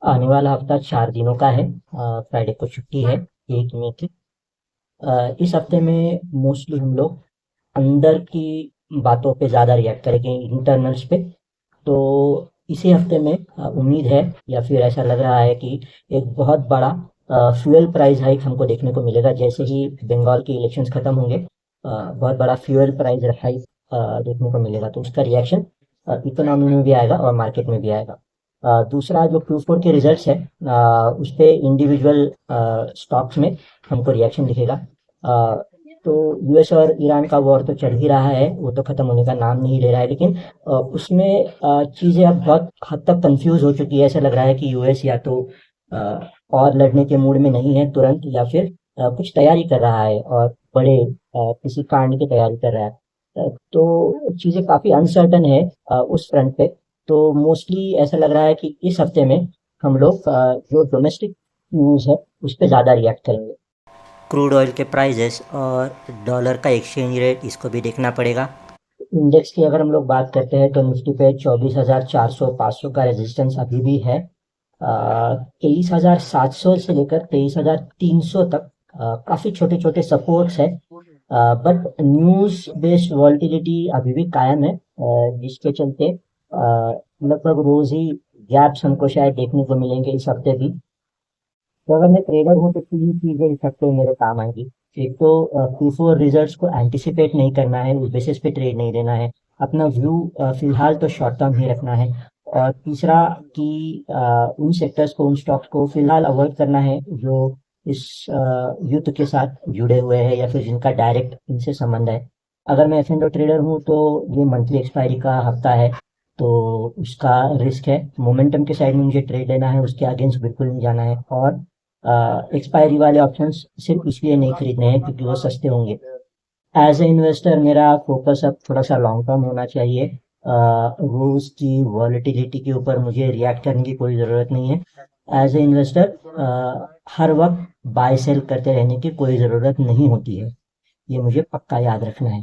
आने वाला हफ्ता 4 दिनों का है। फ्राइडे को छुट्टी है, 1 मई की। इस हफ्ते में मोस्टली हम लोग अंदर की बातों पे ज़्यादा रिएक्ट करेंगे, इंटरनल्स पे। तो इसी हफ्ते में उम्मीद है या फिर ऐसा लग रहा है कि एक बहुत बड़ा फ्यूल प्राइस हाइक हमको देखने को मिलेगा जैसे ही बंगाल के इलेक्शंस खत्म होंगे। बहुत बड़ा फ्यूल प्राइस हाइक देखने को मिलेगा, तो उसका रिएक्शन इकोनॉमी में भी आएगा और मार्केट में भी आएगा। दूसरा जो Q4 के रिजल्ट्स है, उस पे इंडिविजुअल स्टॉक्स में हमको रिएक्शन दिखेगा। अ, तो यूएस और ईरान का वॉर तो चल ही रहा है, वो तो खत्म होने का नाम नहीं ले रहा है, लेकिन उसमें चीज़ें अब बहुत हद तक कंफ्यूज हो चुकी है। ऐसा लग रहा है कि यूएस या तो अ, और लड़ने के मूड में नहीं है तुरंत, या फिर कुछ तैयारी कर रहा है और बड़े किसी कांड की तैयारी कर रहा है। तो चीज़ें काफ़ी अनसर्टन है उस फ्रंट पे। तो मोस्टली ऐसा लग रहा है कि इस हफ्ते में हम लोग जो डोमेस्टिक न्यूज़ है उस पर ज़्यादा रिएक्ट करेंगे। क्रूड ऑयल के प्राइजेस और डॉलर का एक्सचेंज रेट, इसको भी देखना पड़ेगा। इंडेक्स की अगर हम लोग बात करते हैं तो निफ्टी पे 24,400 500 का रेजिस्टेंस अभी भी है। 23,700 से लेकर 23,300 तक काफ़ी छोटे छोटे सपोर्ट्स है। बट न्यूज़ बेस्ड वॉलिटिलिटी अभी भी कायम है, जिसके चलते लगभग रोज ही गैप्स हमको शायद देखने को मिलेंगे इस हफ्ते भी। तो अगर मैं ट्रेडर हूँ तो 3 चीजें इस हफ्ते मेरे काम आएंगी। एक तो Q4 रिजल्ट्स को एंटिसिपेट नहीं करना है, उस बेसिस पे ट्रेड नहीं देना है। अपना व्यू फिलहाल तो शॉर्ट टर्म ही रखना है। और तीसरा कि उन सेक्टर्स को, उन स्टॉक्स को फिलहाल अवॉइड करना है जो इस युद्ध के साथ जुड़े हुए हैं या फिर जिनका डायरेक्ट इनसे संबंध है। अगर मैं F&O ट्रेडर हूँ तो ये मंथली एक्सपायरी का हफ्ता है, तो उसका रिस्क है। मोमेंटम के साइड में मुझे ट्रेड लेना है, उसके अगेंस्ट बिल्कुल नहीं जाना है। और एक्सपायरी वाले ऑप्शंस सिर्फ इसलिए नहीं खरीदने हैं क्योंकि वो सस्ते होंगे। एज ए इन्वेस्टर मेरा फोकस अब थोड़ा सा लॉन्ग टर्म होना चाहिए। रोज की वॉलेटिलिटी के ऊपर मुझे रिएक्ट करने की कोई ज़रूरत नहीं है। एज ए इन्वेस्टर हर वक्त बाय सेल करते रहने की कोई ज़रूरत नहीं होती है, ये मुझे पक्का याद रखना है।